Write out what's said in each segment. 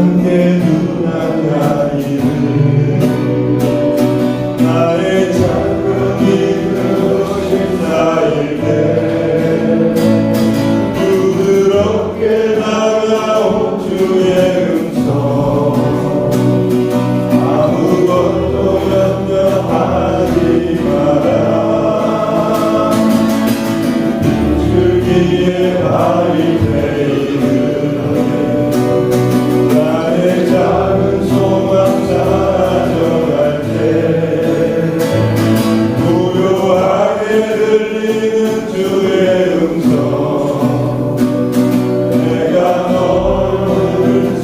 함께 누난 아이를 나의 작은 이루어진 나일 때 부드럽게 다가온 주의 음성 아무것도 염려하지 마라 줄기에 발이 베이는 나의 작은 소망 사라져갈 때 고요하게 들리는 주의 음성 내가 너를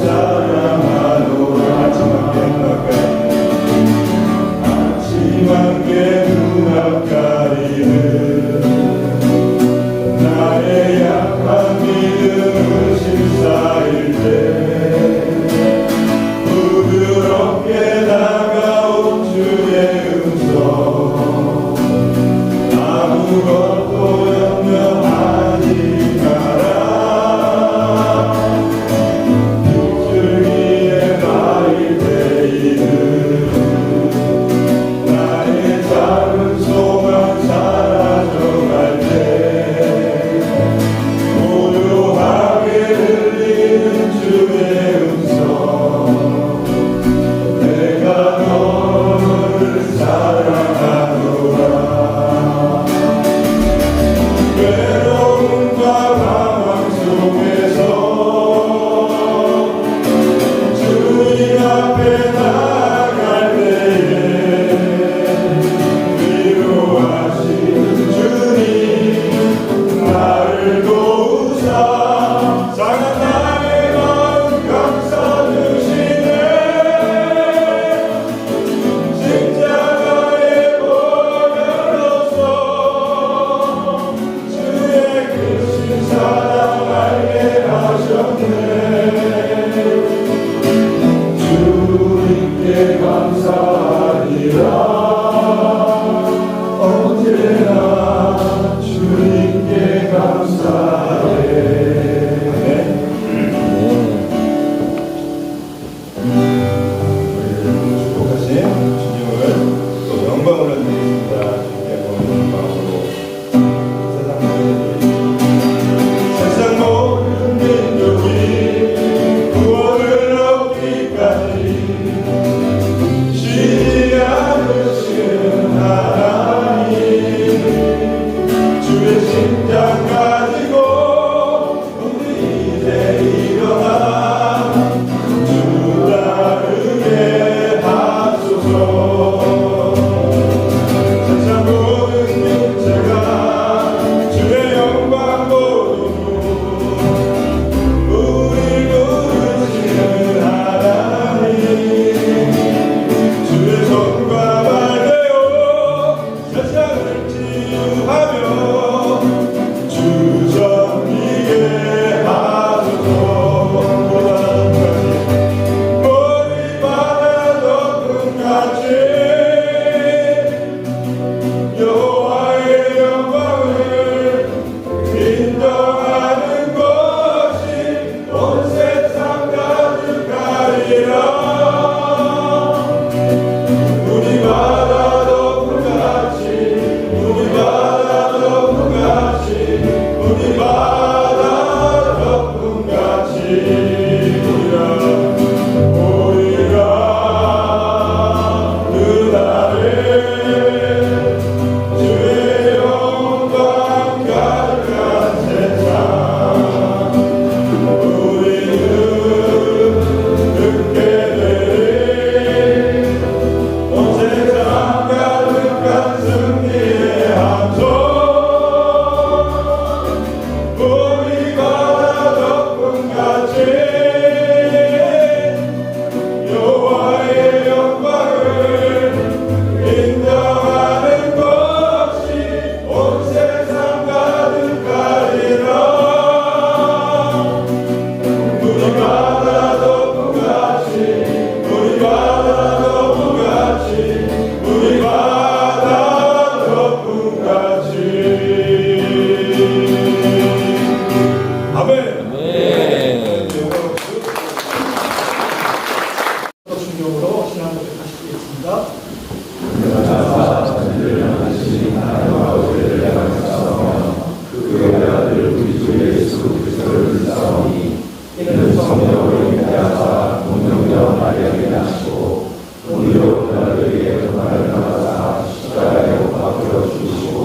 하시고 우리로 너희에게 그만을 받아 십자가에 못 박혀 죽으시고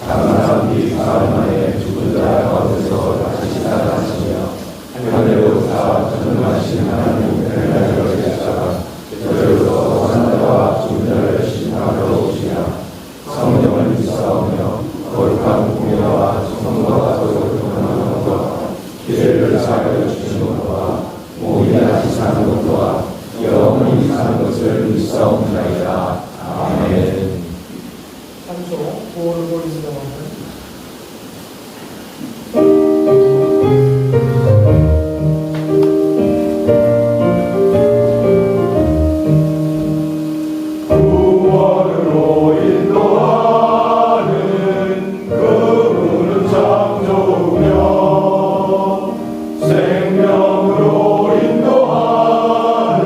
다만 이 사흘 만에 죽은 자 가운데서 다시 살아나시며 하늘로 다 전능하신 하나님 은혜를 계시다가 저희로서 하나님과 죽은 자를 심판하러 오시며 성령을 믿사오며 거룩한 공예와 성령과 거룩한 것과 기회를 사하여 주시는 것과 몸이 다시 사는 것과 영원히 사는 것을 믿사옵나이다. 아멘. 3초 보호를 보이시다. 구원으로 인도하는 그분은 창조며 생명으로 인도하는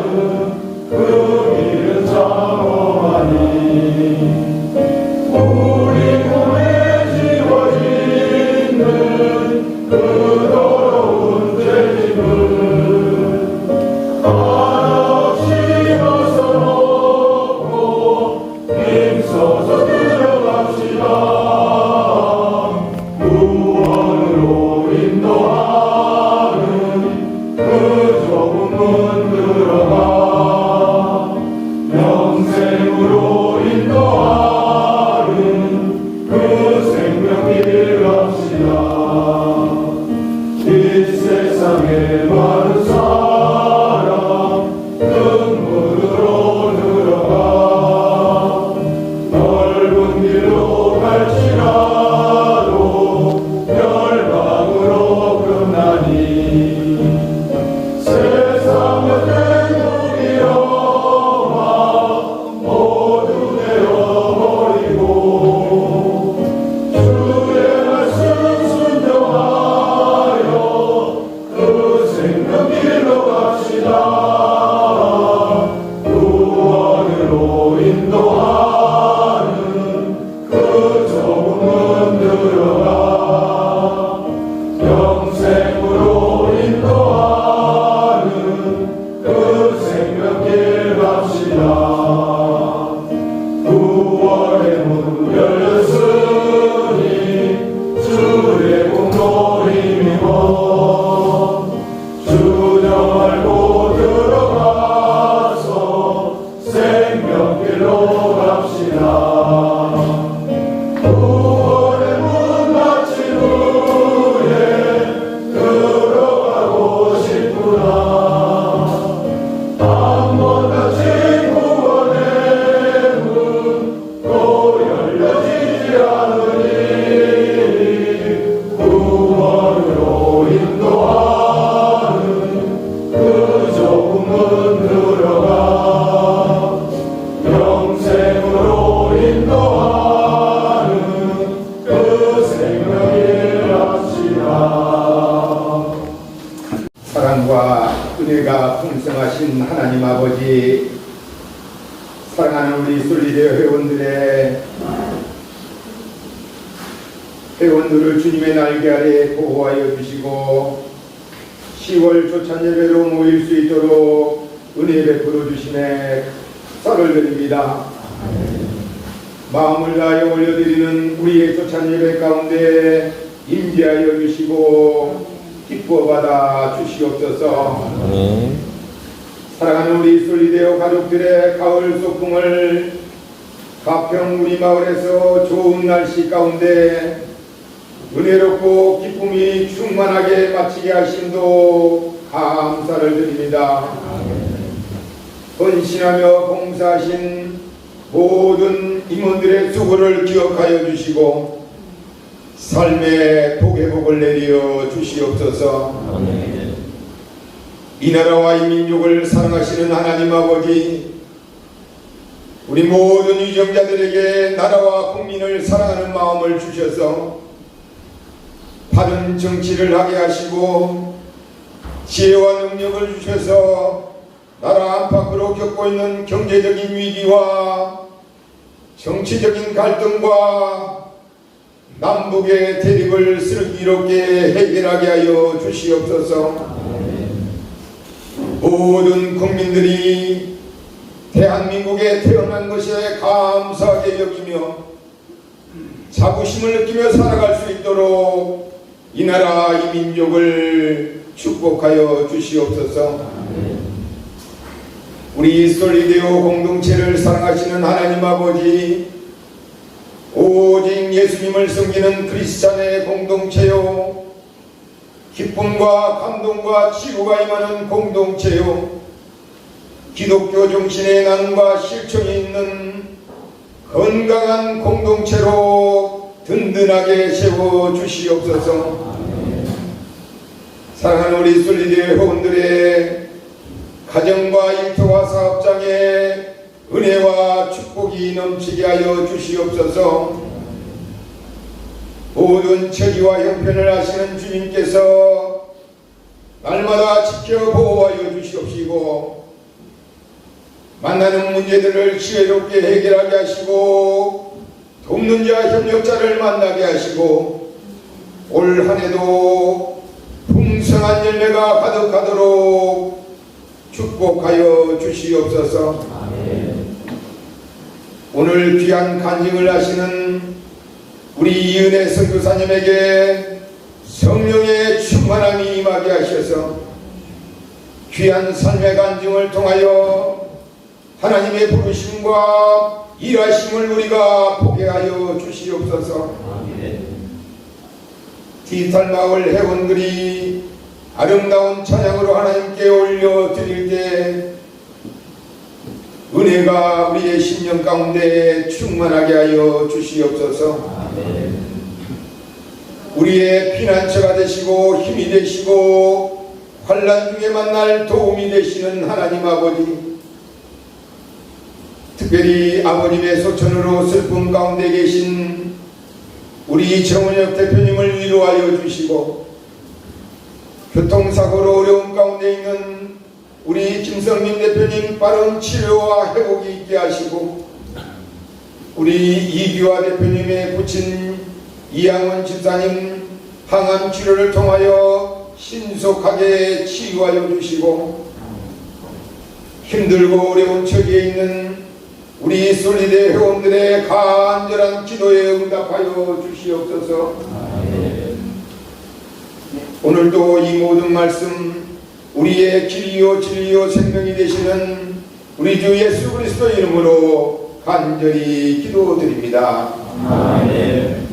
그 길은 장엄하니 우리 몸에 지워지는 그 더러운 죄짐을 한없이 벗어놓고 힘써서 들어갑시다. 구원으로 인도하는 그 좁은 문 들어가 영생으로 인도하는 그 생명길 갑시다. 이 세상에 많은 사람 눈물로 들어가 넓은 길로 갈지라도 멸망으로 끝나니 세상의 행복이여마 모두 내어버리고 주의 말씀 순종하여 그 생명길로 갑시다. 구원으로 인도하는 그 좁은 문 들어가 영생으로 인도하는 그 생명길 갑시다. 구원의 문 열렸으니 주의 공로 힘입어 주저 알고 들어가서 생명길로 갑시다. 구원의 문 닫힌 후에 들어가고 싶구나. 한 번 닫힌 구원의 문 또 열려지지 않으니 구원으로 인도하는 그 좁은 문 들어가 영생으로 인도하는 그 생명길 갑시다. 사랑과 은혜가 풍성하신 하나님 아버지, 사랑하는 우리 솔리데어 회원들을 주님의 날개 아래 보호하여 주시고 10월 조찬 예배로 모일 수 있도록 은혜 베풀어 주심에 썰을 드립니다. 마음을 다하여 올려드리는 우리의 조찬 예배 가운데 임재하여 주시고 기뻐 받아 주시옵소서. 사랑하는 우리 솔리데어 가족들의 가을 소풍을 가평 우리 마을에서 좋은 날씨 가운데 은혜롭고 기쁨이 충만하게 마치게 하심도 감사를 드립니다. 헌신하며 봉사하신 모든 임원들의 수고를 기억하여 주시고 삶의 복의 복을 내려 주시옵소서. 이 나라와 이 민족을 사랑하시는 하나님 아버지, 우리 모든 유정자들에게 나라와 국민을 사랑하는 마음을 주셔서 바른 정치를 하게 하시고 지혜와 능력을 주셔서 나라 안팎으로 겪고 있는 경제적인 위기와 정치적인 갈등과 남북의 대립을 슬기롭게 해결하게 하여 주시옵소서. 모든 국민들이 대한민국에 태어난 것에 감사하게 여기며 자부심을 느끼며 살아갈 수 있도록 이 나라 이 민족을 축복하여 주시옵소서. 우리 솔리데오 공동체를 사랑하시는 하나님 아버지, 오직 예수님을 섬기는 크리스찬의 공동체요, 기쁨과 감동과 치유가 임하는 공동체요, 기독교 정신의 나눔과 실천이 있는 건강한 공동체로 든든하게 세워주시옵소서. 사랑하는 우리 솔리데오 회원들의 가정과 일터와 사업장에 은혜와 축복이 넘치게 하여 주시옵소서. 모든 처지와 형편을 아시는 주님께서 날마다 지켜 보호하여 주시옵시고, 만나는 문제들을 지혜롭게 해결하게 하시고, 돕는 자 협력자를 만나게 하시고, 올 한 해도 풍성한 열매가 가득하도록 축복하여 주시옵소서. 오늘 귀한 간증을 하시는 우리 이은혜 선교사님에게 성령의 충만함이 임하게 하셔서 귀한 삶의 간증을 통하여 하나님의 부르심과 일하심을 우리가 보게 하여 주시옵소서. 디지털 마을 회원들이 아름다운 찬양으로 하나님께 올려드릴 때 은혜가 우리의 심령 가운데 충만하게 하여 주시옵소서. 우리의 피난처가 되시고 힘이 되시고 환난 중에 만날 도움이 되시는 하나님 아버지, 특별히 아버님의 소천으로 슬픔 가운데 계신 우리 정은혁 대표님을 위로하여 주시고, 교통사고로 어려움 가운데 있는 우리 김성민 대표님 빠른 치료와 회복이 있게 하시고, 우리 이규화 대표님의 부친 이양원 집사님 항암 치료를 통하여 신속하게 치유하여 주시고, 힘들고 어려운 처지에 있는 우리 솔리데 회원들의 간절한 기도에 응답하여 주시옵소서. 오늘도 이 모든 말씀 우리의 길이요 진리요 생명이 되시는 우리 주 예수 그리스도 이름으로 간절히 기도드립니다. 아멘.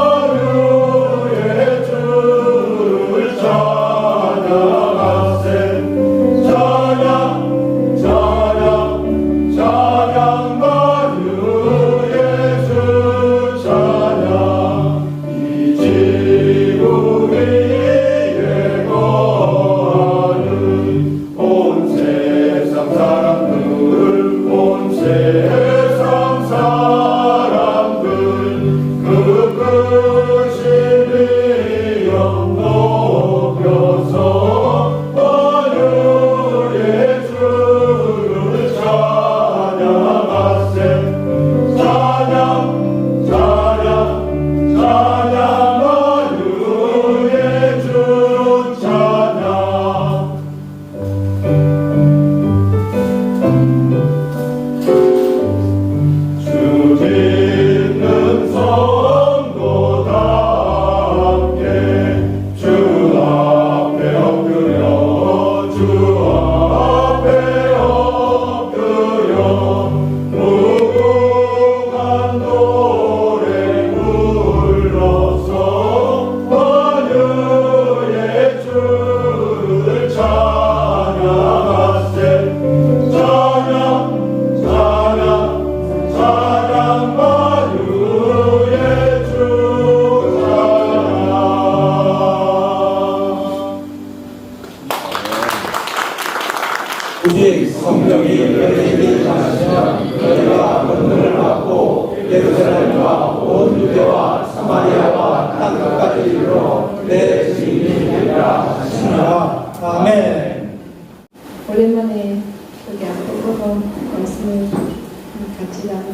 하루의 주를 찾아갔으니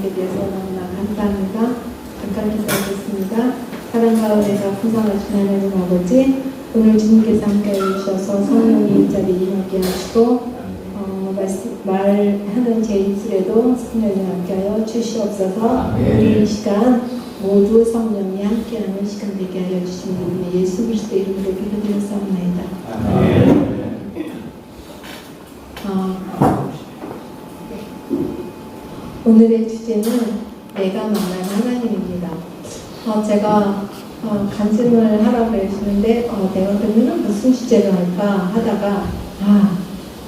함께 되어서 너무나 감사합니다. 잠깐 기도하겠습니다. 사랑 가운데서 풍성하신 하나님 아버지, 오늘 주님께서 함께 해주셔서 성령이 이 자리에 임하게 하시고 말하는 제 입술에도 성령이 함께하여 주시옵소서. 우리 이 시간 모두 성령이 함께하는 시간 되게 하여 주신 이름에 예수 그리스도 이름으로 기도드렸사옵나이다. 오늘의 주제는 내가 만난 하나님입니다. 제가 간증을 하라고 해주는데 내가 그러면 무슨 주제를 할까 하다가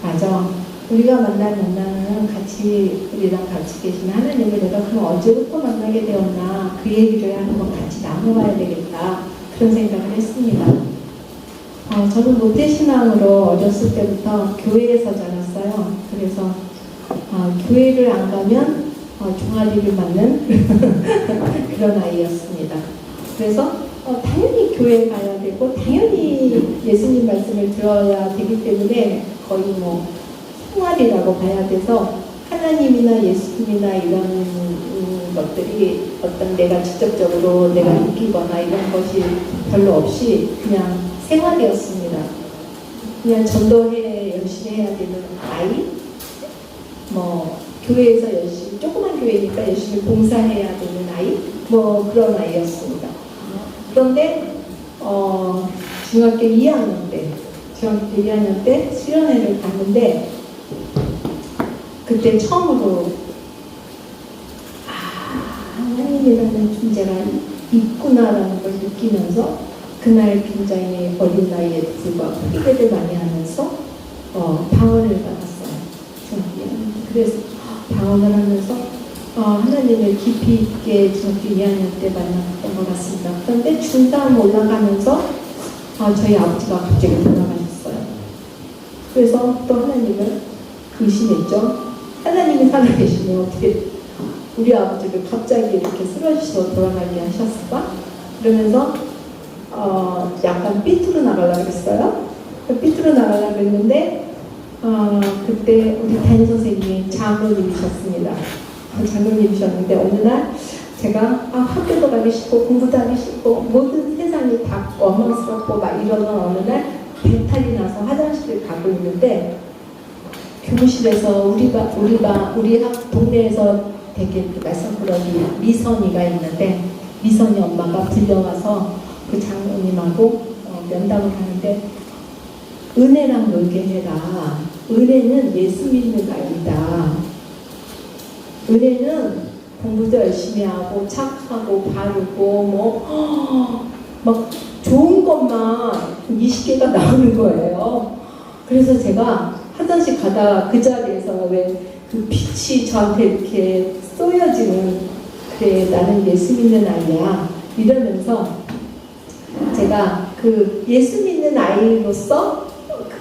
맞아. 우리가 만나는 같이 우리랑 같이 계신 하나님을 내가 그럼 언제부터 만나게 되었나 그 얘기를 한번 같이 나눠봐야 되겠다 그런 생각을 했습니다. 저는 모태신앙으로 어렸을 때부터 교회에서 자랐어요. 그래서 교회를 안 가면 종아리를 맞는 그런 아이였습니다. 그래서 당연히 교회에 가야 되고 당연히 예수님 말씀을 들어야 되기 때문에 거의 뭐 생활이라고 봐야 돼서 하나님이나 예수님이나 이런 것들이 어떤 내가 직접적으로 내가 느끼거나 이런 것이 별로 없이 그냥 생활이었습니다. 그냥 전도회 열심히 해야 되는 아이, 뭐 교회에서 열심히 조그만 교회니까 열심히 봉사해야 되는 아이, 뭐 그런 아이였습니다. 그런데 중학교 2학년 때 수련회를 갔는데 그때 처음으로 하나님이라는 존재가 있구나라는 걸 느끼면서 그날 굉장히 어린 나이에 불구하고 회개를 많이 하면서 방언을 받았어요. 중학교 2학년 때. 그래서 방언을 하면서 하나님을 깊이 있게 중학교 2학년 때 만났던 것 같습니다. 그런데 중3 올라가면서 저희 아버지가 갑자기 돌아가셨어요. 그래서 또 하나님을 의심했죠. 하나님이 살아계시면 어떻게 우리 아버지를 갑자기 이렇게 쓰러지셔서 돌아가게 하셨을까? 그러면서 약간 삐뚤어 나가려고 그랬어요. 삐뚤어 나가려고 했는데 그때 우리 담임 선생님이 장로님이셨습니다. 장로님이셨는데 어느 날 제가 학교도 가기 싫고 공부도 하기 싫고 모든 세상이 다 원망스럽고 막 이러던 어느 날 배탈이 나서 화장실을 가고 있는데 교무실에서 우리 동네에서 되게 말썽꾸러기 미선이가 있는데 미선이 엄마가 불려와서 그 장로님하고 면담을 하는데 은혜랑 놀게 해라. 은혜는 예수 믿는 아이다. 은혜는 공부도 열심히 하고 착하고 바르고 막 좋은 것만 20개가 나오는 거예요. 그래서 제가 화장실 가다가 그 자리에서 왜 그 빛이 저한테 이렇게 쏘여지는 그래 나는 예수 믿는 아이야 이러면서 제가 그 예수 믿는 아이로서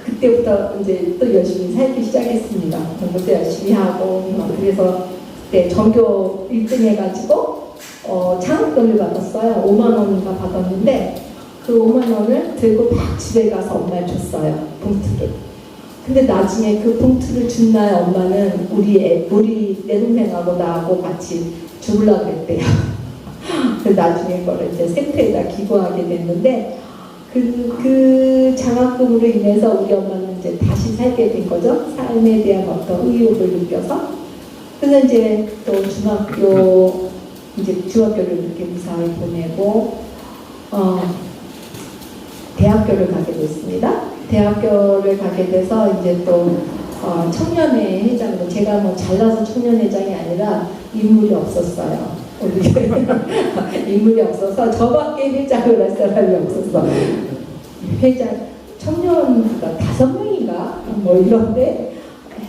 그때부터 이제 또 열심히 살기 시작했습니다. 공부도 열심히 하고 그래서 그때 전교 1등 해가지고 장학금을 받았어요. 5만 원인가 받았는데 그 5만 원을 들고 막 집에 가서 엄마에 줬어요. 봉투를. 근데 나중에 그 봉투를 준 날 엄마는 우리 내 동생하고 나하고 같이 죽으려고 그랬대요. 그래서 나중에 그걸 이제 생태에다 기부하게 됐는데 그 장학금으로 인해서 우리 엄마는 이제 다시 살게 된 거죠. 삶에 대한 어떤 의욕을 느껴서. 그래서 이제 또 중학교를 이렇게 무사히 보내고 대학교를 가게 됐습니다. 대학교를 가게 돼서 이제 또 청년회 회장으로 제가 뭐 잘나서 청년회장이 아니라 인물이 없었어요. 인물이 없어서 저밖에 회장을 할 사람이 없었어. 회장 청년부가 5명인가 뭐 이런데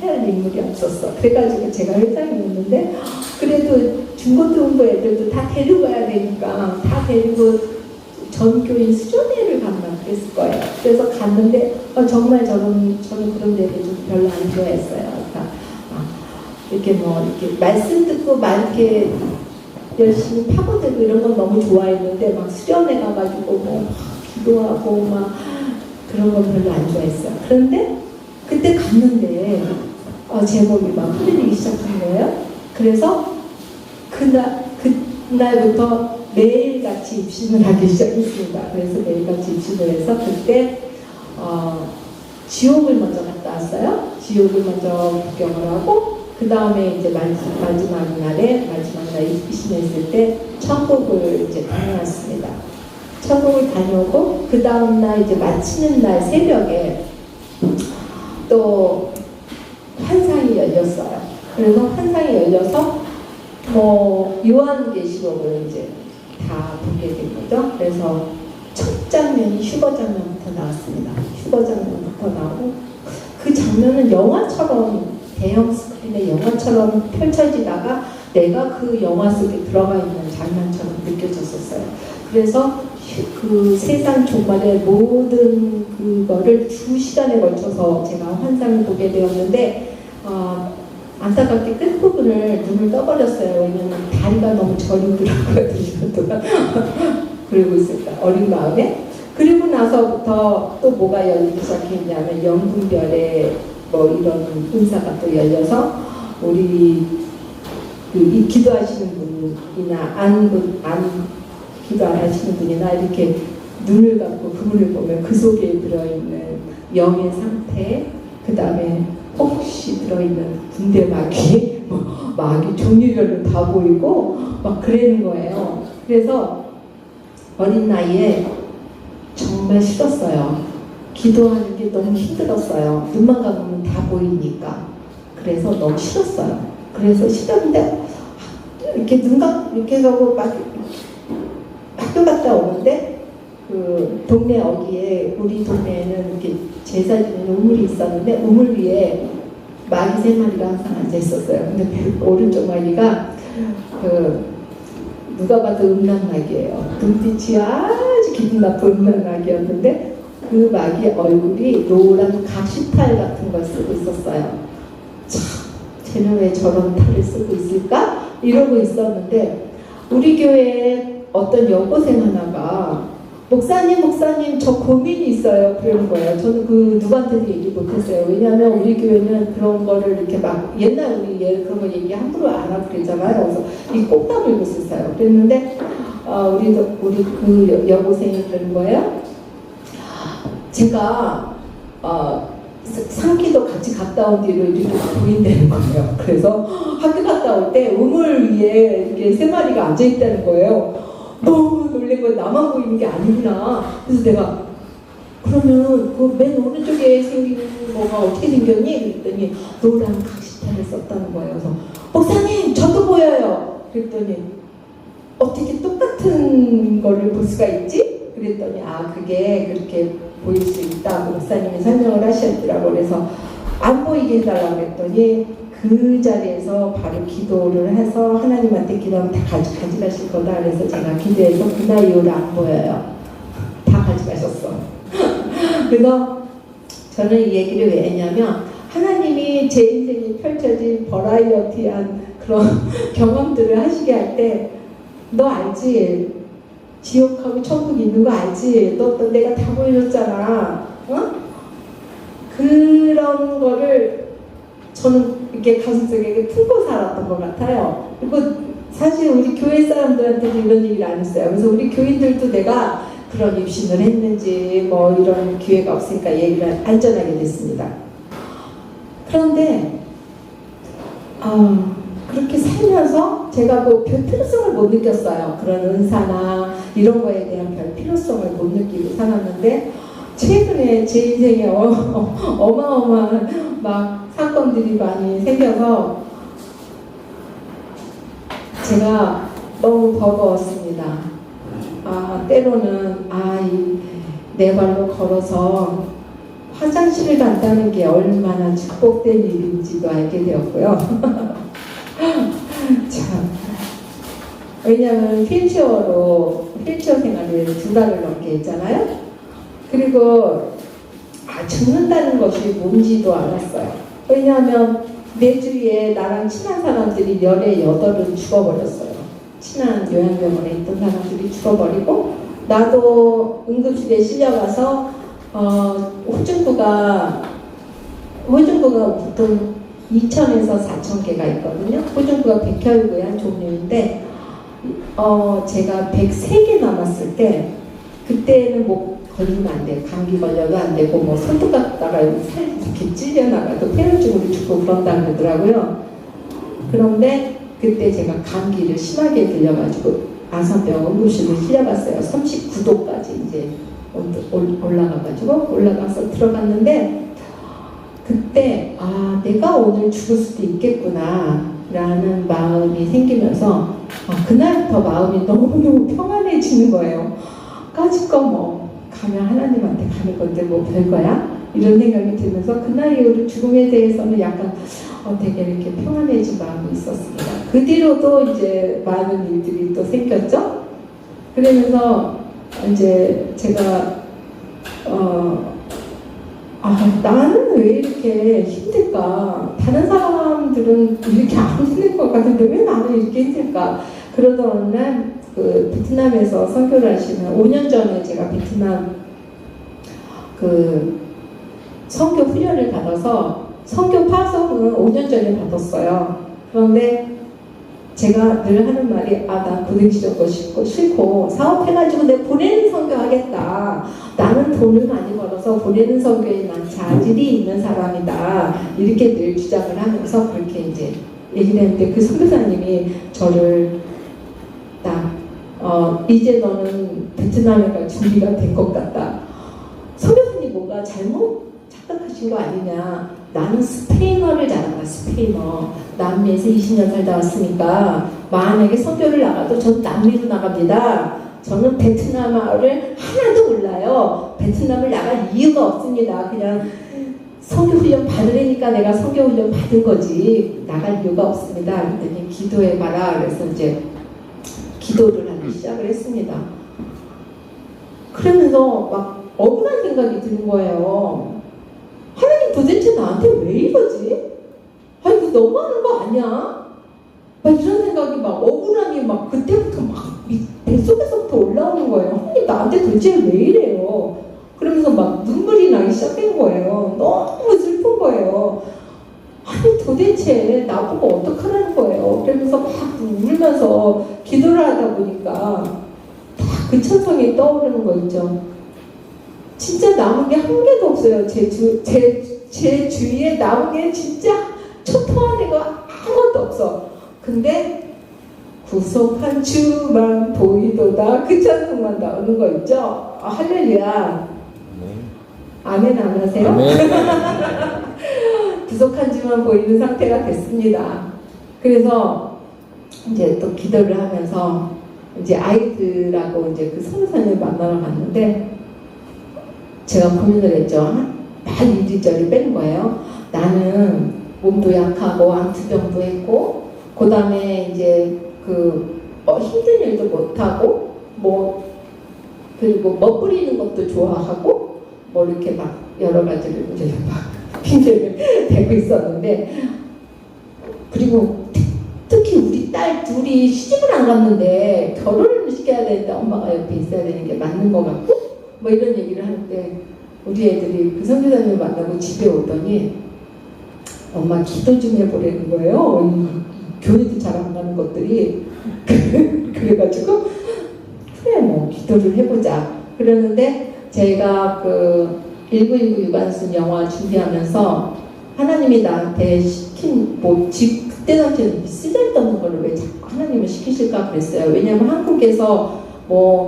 해야 인물이 없었어. 그래가지고 제가 회장이었는데 그래도 중고등부 애들도 다 데리고 가야 되니까 다 데리고 전교인 수련회를 갔나 그랬을 거예요. 그래서 갔는데 정말 저는 그런 데를 좀 별로 안 좋아했어요. 그러니까 이렇게 이렇게 말씀 듣고 막 이렇게 열심히 파고들고 이런 건 너무 좋아했는데 막 수련회 가가지고 기도하고 막 그런 건 별로 안 좋아했어요. 그런데 그때 갔는데 제 몸이 막 흔들리기 시작한 거예요. 그래서 그날부터 매일같이 입신을 하기 시작했습니다. 그래서 매일같이 입신을 해서 그때 지옥을 먼저 갔다 왔어요. 지옥을 먼저 구경을 하고 그 다음에 이제 마지막 날에 입신했을 때 천국을 이제 다녀왔습니다. 천국을 다녀오고 그 다음 날 이제 마치는 날 새벽에 또 환상이 열렸어요. 그래서 환상이 열려서 요한계시록을 이제 다 보게 된 거죠. 그래서 첫 장면이 휴거 장면부터 나왔습니다. 휴거 장면부터 나오고 그 장면은 영화처럼 대형 스크린의 영화처럼 펼쳐지다가 내가 그 영화 속에 들어가 있는 장면처럼 느껴졌었어요. 그래서 그 세상 종말의 모든 그거를 2시간에 걸쳐서 제가 환상을 보게 되었는데 안타깝게 끝부분을 눈을 떠버렸어요. 왜냐면 다리가 너무 저리더라고요. 2시간 동안 그러고 있었다. 어린 마음에. 그리고 나서부터 또 뭐가 열리기 시작했냐면 영분별의 뭐 이런 은사가 또 열려서 우리 이 기도하시는 분이나 안 기도 안 하시는 분이나 이렇게 눈을 감고 그물을 보면 그 속에 들어있는 영의 상태, 그 다음에 혹시 들어있는 군대 마귀, 마귀 종류별로 다 보이고 막 그러는 거예요. 그래서 어린 나이에 정말 싫었어요. 기도하는 게 너무 힘들었어요. 눈만 감으면 다 보이니까. 그래서 너무 싫었어요. 그래서 싫었는데 이렇게 이렇게 하고 막 학교 갔다 오는데 그 동네 어귀에 우리 동네에는 이렇게 제사 지내는 우물이 있었는데 우물 위에 마귀 3마리가 항상 앉아 있었어요. 근데 오른쪽 마귀가 누가 봐도 음란마귀예요. 눈빛이 아주 기분 나쁜 음란마귀였는데 그 마귀의 얼굴이 노란 각시탈 같은 걸 쓰고 있었어요. 참, 쟤는 왜 저런 탈을 쓰고 있을까? 이러고 있었는데 우리 교회에 어떤 여고생 하나가 목사님 저 고민이 있어요. 그러는 거예요. 저는 그 누구한테도 얘기 못했어요. 왜냐하면 우리 교회는 그런 거를 이렇게 막 옛날 우리 그런 거 얘기 함부로 안 하고 그랬잖아요. 그래서 이 꼭 다물고 있었어요. 그랬는데 우리 그 여고생이 그런 거예요. 제가 상기도 같이 갔다 온 뒤로 이렇게 보인다는 거예요. 그래서 학교 갔다 올 때 우물 위에 이렇게 3마리가 앉아 있다는 거예요. 너무 놀래고 나만 보이는 게 아니구나. 그래서 내가 그러면 그 맨 오른쪽에 생긴 거가 어떻게 생겼니? 그랬더니 노란 각시탄을 썼다는 거예요. 그래서 목사님 저도 보여요. 그랬더니 어떻게 똑같은 거를 볼 수가 있지? 그랬더니 그게 그렇게 보일 수 있다고 목사님이 설명을 하셨더라고요. 그래서 안 보이게 해달라고 그랬더니 그 자리에서 바로 기도를 해서 하나님한테 기도하면 다 가져가실 거다. 그래서 제가 기도해서 그날 이후로 안 보여요. 다 가져가셨어. 그래서 저는 이 얘기를 왜 했냐면 하나님이 제 인생에 펼쳐진 버라이어티한 그런 경험들을 하시게 할 때 너 알지? 지옥하고 천국 있는 거 알지? 너 내가 다 보여줬잖아. 그런 거를 저는 이렇게 가슴속에 품고 살았던 것 같아요. 그리고 사실 우리 교회 사람들한테도 이런 얘기를 안 했어요. 그래서 우리 교인들도 내가 그런 입신을 했는지 뭐 이런 기회가 없으니까 얘기를 안전하게 됐습니다. 그런데 그렇게 살면서 제가 별 필요성을 못 느꼈어요. 그런 은사나 이런 거에 대한 별 필요성을 못 느끼고 살았는데 최근에 제 인생에 어마어마한 막 사건들이 많이 생겨서 제가 너무 버거웠습니다. 때로는 내 발로 걸어서 화장실을 간다는 게 얼마나 축복된 일인지도 알게 되었고요. 참, 왜냐하면 휠체어 생활을 2달을 넘게 했잖아요. 그리고 죽는다는 것이 뭔지도 알았어요. 왜냐하면 내 주위에 나랑 친한 사람들이 18은 죽어버렸어요. 친한 요양병원에 있던 사람들이 죽어버리고 나도 응급실에 실려가서 호중부가 보통 2,000에서 4,000개가 있거든요. 호중구가 100혈구의 한 종류인데 제가 103개 남았을 때 그때는 뭐 걸리면 안 돼. 감기 걸려도 안 되고 뭐 손톱 갖다가 살 이렇게 찔려나가도 폐렴증으로 죽고 그런다 그러더라고요. 그런데 그때 제가 감기를 심하게 들려가지고 아산병원 응급실로 실려갔어요. 39도까지 이제 올라가서 들어갔는데 그때 내가 오늘 죽을 수도 있겠구나 라는 마음이 생기면서 그날부터 마음이 너무너무 평안해지는 거예요. 까짓거 뭐 가면 하나님한테 가는 건데 뭐 별거야? 이런 생각이 들면서 그날 이후로 죽음에 대해서는 약간 되게 이렇게 평안해진 마음이 있었습니다. 그 뒤로도 이제 많은 일들이 또 생겼죠. 그러면서 이제 제가 나는 왜 이렇게 힘들까? 다른 사람들은 이렇게 안 힘들 것 같은데 왜 나는 이렇게 힘들까? 그러던 어느 날 그 베트남에서 선교를 하시는 5년 전에 제가 베트남 그 선교 훈련을 받아서 선교 파송은 5년 전에 받았어요. 그런데 제가 늘 하는 말이 나 고등시절 거 싫고 사업해가지고 내가 보내는 선교 하겠다. 나는 돈을 많이 벌어서 보내는 선교에 난 자질이 있는 사람이다. 이렇게 늘 주장을 하면서 그렇게 이제 얘기를 했는데 그 선교사님이 저를 이제 너는 베트남에 갈 준비가 된 것 같다. 선교사님 뭔가 잘못 착각하신 거 아니냐. 나는 스페인어를 잘한다. 스페인어. 남미에서 20년 살다 왔으니까 만약에 선교를 나가도 전 남미로 나갑니다. 저는 베트남어를 하나도 몰라요. 베트남을 나갈 이유가 없습니다. 그냥 선교훈련 받으려니까 내가 선교훈련 받은 거지 나갈 이유가 없습니다. 그랬더니 기도해봐라. 그래서 이제 기도를 하기 시작을 했습니다. 그러면서 막 억울한 생각이 드는 거예요. 하나님 도대체 나한테 왜 이러지? 이거 너무하는 거 아니야? 막 이런 생각이 막 억울함이 막 그때부터 막 뱃속에서부터 올라오는 거예요. 하나님 나한테 도대체 왜 이래요? 그러면서 막 눈물이 나기 시작한 거예요. 너무 슬픈 거예요. 아니 도대체 나보고 어떡하라는 거예요. 그러면서 막 울면서 기도를 하다 보니까 그 천성이 떠오르는 거 있죠. 진짜 남은 게 한 개도 없어요. 제 주위에 남은 게 진짜 초토화 내가 아무것도 없어. 근데 구속한 주만 보이도다 그 찬송만 나오는 거 있죠. 할렐루야. 아멘 안 하세요? 아멘. 구속한 주만 보이는 상태가 됐습니다. 그래서 이제 또 기도를 하면서 이제 아이들하고 이제 그 선교사님을 만나러 갔는데 제가 고민을 했죠. 막 이리저리 뺀 거예요. 나는 몸도 약하고 암투병도 했고 그 다음에 이제 힘든 일도 못하고 그리고 멋부리는 것도 좋아하고 이렇게 막 여러 가지를 이제 막 핑계를 대고 있었는데 그리고 특히 우리 딸 둘이 시집을 안 갔는데 결혼을 시켜야 되는데 엄마가 옆에 있어야 되는 게 맞는 것 같고 이런 얘기를 하는데 우리 애들이 그 선교사님을 만나고 집에 오더니 엄마 기도 좀 해보라는 거예요. 교회도 잘 안 가는 것들이 그래가지고 그래 뭐 기도를 해보자 그러는데 제가 그 1919 유관순 영화 준비하면서 하나님이 나한테 시킨 그때 당시에는 쓰잘데 없는 걸로 왜 자꾸 하나님을 시키실까 그랬어요. 왜냐하면 한국에서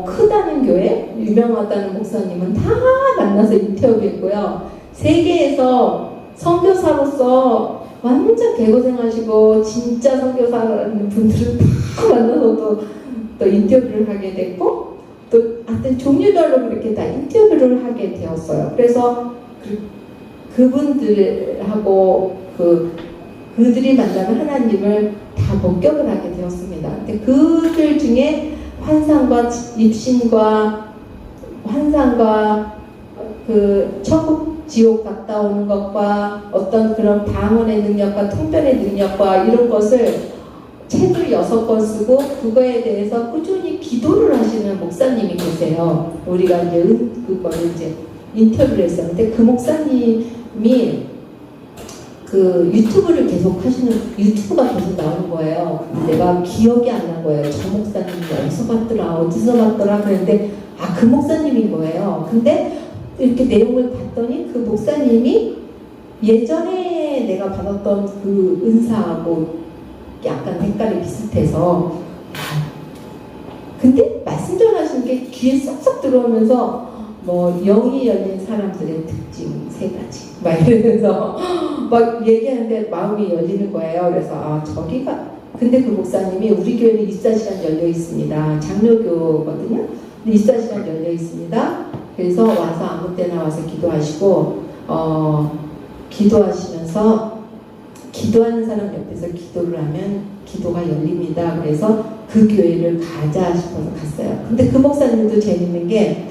크다는 교회, 유명하다는 목사님은 다 만나서 인터뷰했고요. 세계에서 선교사로서 완전 개고생하시고 진짜 선교사라는 분들은 다 만나서 또 인터뷰를 하게 됐고 또 하여튼 종류별로 그렇게 다 인터뷰를 하게 되었어요. 그래서 그분들하고 그들이 만나는 하나님을 다 목격을 하게 되었습니다. 근데 그들 중에 환상과 입신과 환상과 천국 지옥 갔다 오는 것과 어떤 그런 방언의 능력과 통변의 능력과 이런 것을 책을 6권 쓰고 그거에 대해서 꾸준히 기도를 하시는 목사님이 계세요. 우리가 이제 그거를 이제 인터뷰를 했었는데 그 목사님이 그 유튜브를 계속 하시는 유튜브가 계속 나오는 거예요. 근데 내가 기억이 안 난 거예요. 저 목사님 어디서 봤더라, 어디서 봤더라 그랬는데 아, 그 목사님인 거예요. 근데 이렇게 내용을 봤더니 그 목사님이 예전에 내가 받았던 그 은사하고 약간 색깔이 비슷해서 근데 말씀 전하시는 게 귀에 쏙쏙 들어오면서 뭐 영이 열린 사람들의 특징 3가지 막 이러면서 막 얘기하는데 마음이 열리는 거예요. 그래서 아 저기가 근데 그 목사님이 우리 교회는 24시간 열려 있습니다. 장로교거든요. 24시간 열려 있습니다. 그래서 와서 아무 때나 와서 기도하시고 기도하시면서 기도하는 사람 옆에서 기도를 하면 기도가 열립니다. 그래서 그 교회를 가자 싶어서 갔어요. 근데 그 목사님도 재밌는 게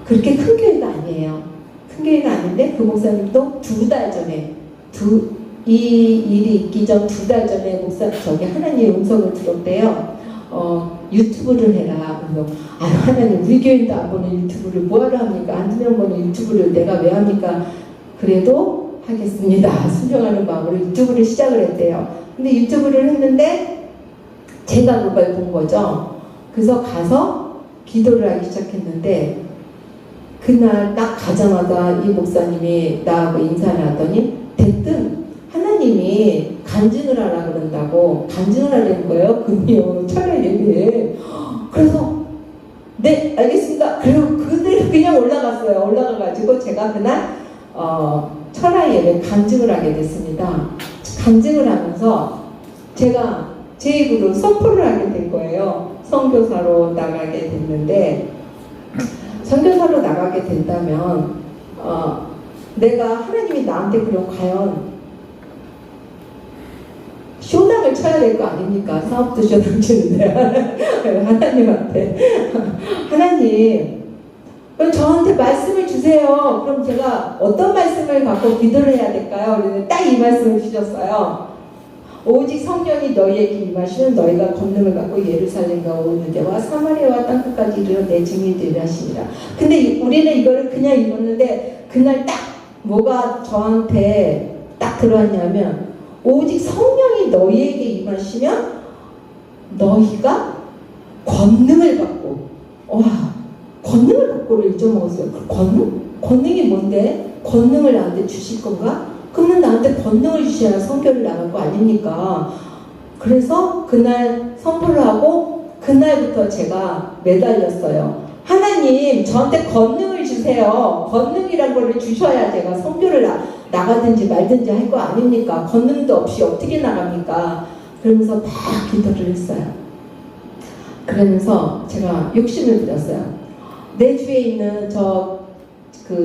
그렇게 큰 교회가 아니에요. 큰 교회가 아닌데 그 목사님도 2달 전에 이 일이 있기 전 2달 전에 저기 하나님의 음성을 들었대요. 유튜브를 해라. 그래서 아 하나님 우리 교인도 안 보는 유튜브를 뭐하러 합니까? 안 들면 보는 유튜브를 내가 왜 합니까? 그래도 하겠습니다. 순종하는 마음으로 유튜브를 시작을 했대요. 근데 유튜브를 했는데 제가 그걸 본 거죠. 그래서 가서 기도를 하기 시작했는데 그날 딱 가자마자 이 목사님이 나하고 인사를 하더니 대뜸 하나님이 간증을 하라 그런다고 간증을 하려는 거예요. 금요 철야 예배에. 그래서 네 알겠습니다. 그리고 그대로 그냥 올라갔어요. 올라가가지고 제가 그날 철야 예배 간증을 하게 됐습니다. 간증을 하면서 제가 제 입으로 선포를 하게 된 거예요. 선교사로 나가게 됐는데 선교사로 나가게 된다면 내가 하나님이 나한테 그럼 과연 쇼당을 쳐야 될 거 아닙니까? 사업도 쇼당 치는데 하나님한테 하나님 그럼 저한테 말씀을 주세요. 그럼 제가 어떤 말씀을 갖고 기도를 해야 될까요? 그런데 딱 이 말씀을 주셨어요. 오직 성령이 너희에게 임하시면 너희가 권능을 갖고 예루살렘과 온 유대와 사마리아와 땅끝까지 이르러 내 증인이 되리라 하시니라. 근데 우리는 이거를 그냥 읽었는데 그날 딱 뭐가 저한테 딱 들어왔냐면 오직 성령이 너희에게 임하시면 너희가 권능을 받고 와 권능을 받고를 잊어먹었어요. 그 권능이 뭔데? 권능을 나한테 주실 건가? 그러면 나한테 권능을 주셔야 선교를 나갈 거 아닙니까? 그래서 그날 선포를 하고 그날부터 제가 매달렸어요. 하나님 저한테 권능을 주세요. 권능이란 걸 주셔야 제가 선교를 나가든지 말든지 할 거 아닙니까? 권능도 없이 어떻게 나갑니까? 그러면서 막 기도를 했어요. 그러면서 제가 욕심을 부렸어요. 내 주위에 있는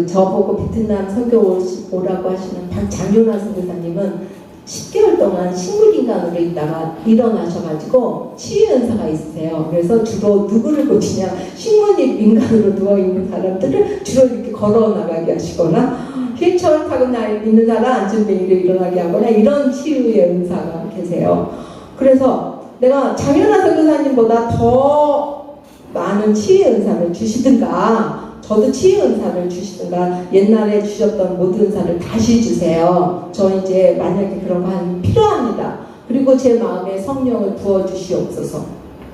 저보고 베트남 선교 오라고 하시는 박장윤아 선교사님은 10개월 동안 식물인간으로 있다가 일어나셔가지고 치유연사가 있으세요. 그래서 주로 누구를 고치냐 식물인간으로 누워있는 사람들을 주로 이렇게 걸어 나가게 하시거나 휠체어 타고 있는 사람 안전뱅이로 일어나게 하거나 이런 치유의 은사가 계세요. 그래서 내가 장윤아 선교사님보다 더 많은 치유의 은사를 주시든가 저도 치유 은사를 주시든가 옛날에 주셨던 모든 은사를 다시 주세요. 저 이제 만약에 그런 거 하면 필요합니다. 그리고 제 마음에 성령을 부어주시옵소서.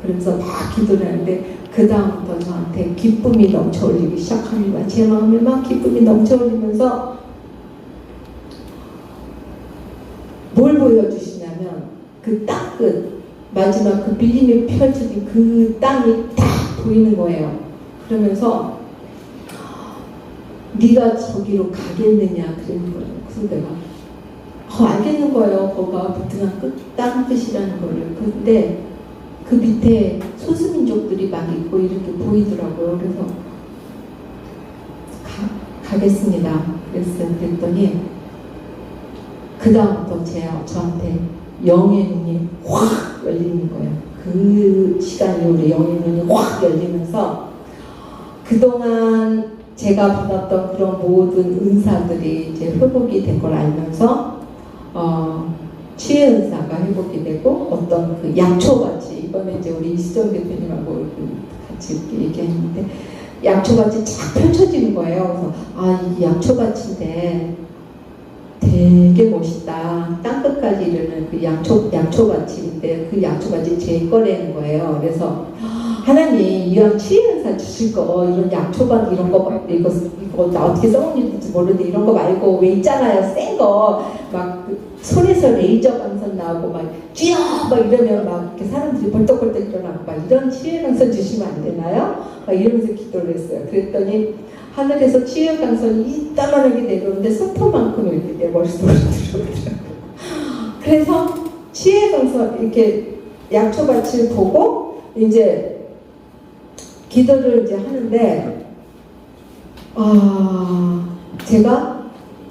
그러면서 막 기도를 하는데 그 다음부터 저한테 기쁨이 넘쳐올리기 시작합니다. 제 마음에 막 기쁨이 넘쳐올리면서 뭘 보여주시냐면 그 딱 마지막 그 빌림이 펼쳐진 그 땅이 딱 보이는 거예요. 그러면서 네가 저기로 가겠느냐 그러는 거예요. 그래서 내가 알겠는 거예요. 거가 베트남 땅 끝이라는 거를. 근데 그 밑에 소수민족들이 막 있고 이렇게 보이더라고요. 그래서 가겠습니다. 그랬더니 그 다음부터 저한테 영의 눈이 확 열리는 거예요. 그 시간 이후로 영의 눈이 확 열리면서 그동안 제가 받았던 그런 모든 은사들이 이제 회복이 된 걸 알면서 치유 은사가 회복이 되고 어떤 그 약초같이 이번에 이제 우리 이수정 대표님하고 같이 이렇게 얘기했는데 약초같이 쫙 펼쳐지는 거예요. 그래서 이 약초같인데 되게 멋있다. 땅끝까지 이르는 그 양초밭인데 그 양초밭이 제 거라는 거예요. 그래서 하나님 이왕 치유현사 주실 거 이런 양초밭 이런 거 막 이거 나 어떻게 써먹는지 모르는데 이런 거 말고 왜 있잖아요. 센 거 막 손에서 레이저 광선 나오고 막 쥐어 막 이러면 막 이렇게 사람들이 벌떡벌떡 일어나고 막 이런 치유현사 주시면 안 되나요? 막 이러면서 기도를 했어요. 그랬더니 하늘에서 치유 강선이 이따만하게 내려오는데 소포만큼 이렇게 내 머릿속으로 들어오더라고요. 그래서 치유 강선 이렇게 약초밭을 보고 이제 기도를 이제 하는데 제가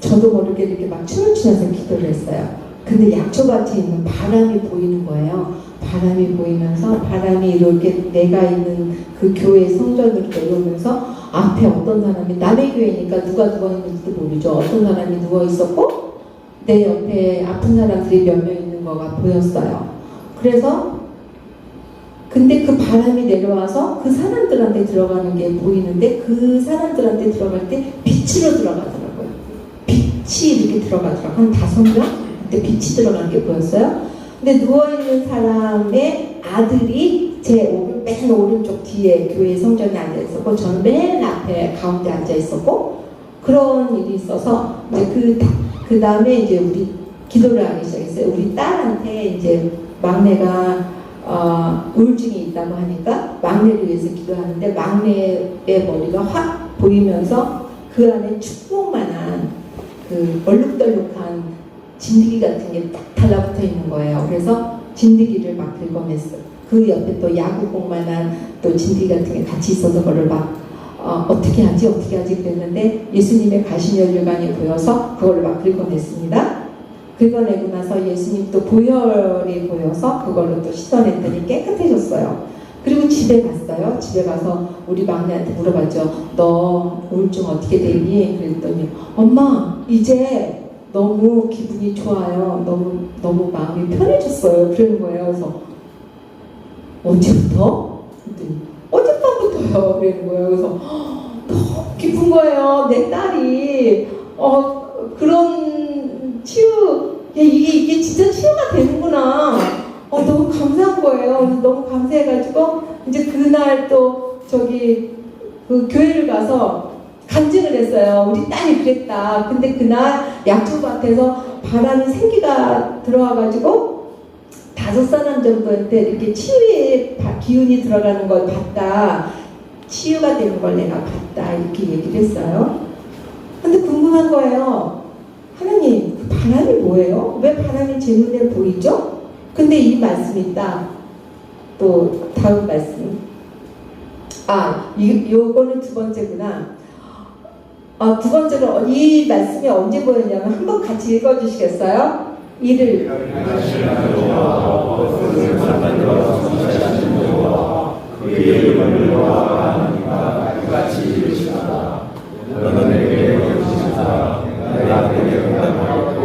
저도 모르게 이렇게 막 춤을 추면서 기도를 했어요. 근데 약초밭에 있는 바람이 보이는 거예요. 바람이 보이면서 바람이 이렇게 내가 있는 그 교회 성전으로 내려오면서 앞에 어떤 사람이 남의 교회니까 누가 누워있는지도 모르죠. 어떤 사람이 누워있었고 내 옆에 아픈 사람들이 몇 명 있는 거가 보였어요. 그래서 근데 그 바람이 내려와서 그 사람들한테 들어가는 게 보이는데 그 사람들한테 들어갈 때 빛으로 들어가더라고요. 빛이 이렇게 들어가더라고요. 한 5명? 그때 빛이 들어가는 게 보였어요. 근데 누워있는 사람의 아들이 맨 오른쪽 뒤에 교회 성전에 앉아있었고 저는 맨 앞에 가운데 앉아있었고 그런 일이 있어서 이제 그 다음에 이제 우리 기도를 하기 시작했어요. 우리 딸한테 이제 막내가 우울증이 있다고 하니까 막내를 위해서 기도하는데 막내의 머리가 확 보이면서 그 안에 축복만한 그 얼룩덜룩한 진드기 같은 게 딱 달라붙어 있는 거예요. 그래서 진드기를 막 긁어냈어요. 그 옆에 또 야구공만한 또 진드기 같은 게 같이 있어서 그걸 막 어떻게 하지 그랬는데 예수님의 가시면류관이 보여서 그걸 막 긁어냈습니다. 긁어내고 나서 예수님 또 보혈이 보여서 그걸로 또 씻어냈더니 깨끗해졌어요. 그리고 집에 갔어요. 집에 가서 우리 막내한테 물어봤죠. 너 우울증 어떻게 되니? 그랬더니 엄마 이제 너무 기분이 좋아요. 너무 마음이 편해졌어요. 그러는 거예요. 그래서 언제부터? 그랬더니 어젯밤부터요. 그러는 거예요. 그래서 너무 기쁜 거예요. 내 딸이 그런 치유 이게 진짜 치유가 되는구나. 너무 감사한 거예요. 그래서 너무 감사해가지고 이제 그날 또 그 교회를 가서 간증을 했어요. 우리 딸이 그랬다. 근데 그날 약초밭에서 바람이 생기가 들어와가지고 5사람 정도한테 이렇게 치유의 기운이 들어가는 걸 봤다. 치유가 되는 걸 내가 봤다. 이렇게 얘기를 했어요. 근데 궁금한 거예요. 하나님, 그 바람이 뭐예요? 왜 바람이 제 눈에 보이죠? 근데 이 말씀이 딱 또 다음 말씀. 요거는 2번째구나. 2번째로 이 말씀이 언제 보였냐면 한번 같이 읽어주시겠어요? 이를 같이 이르시다. 너는 내게 보시사 내가 내게 응답하였고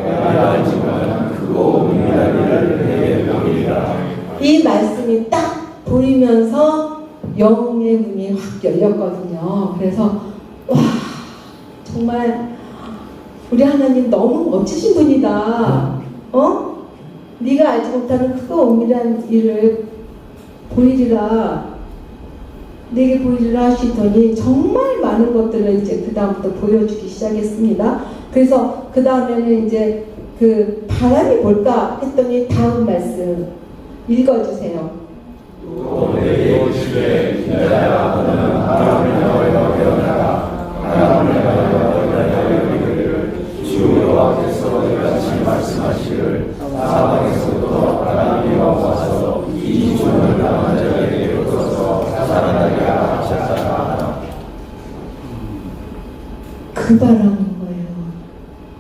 내가 알지만 그거 미라리를 내게 보이리라. 이 말씀이 딱 보이면서 영의 문이 확 열렸거든요. 그래서 와 정말 우리 하나님 너무 멋지신 분이다. 네가 알지 못하는 크고 은밀한 일을 보이리라. 내게 보이리라 하시더니 정말 많은 것들을 이제 그 다음부터 보여주기 시작했습니다. 그래서 그 다음에는 이제 그 바람이 뭘까 했더니 다음 말씀 읽어주세요. 또 내게 오시되 기다려 너는 바람을 너희가 배워나가 바람을 너희가 이르기를 주 여호와께서 이같이 말씀하시기를 사방에서부터 바람이 와서 이 주문을 당한 자에게 불어서 살아나게 하셨다. 그 바람인 거예요.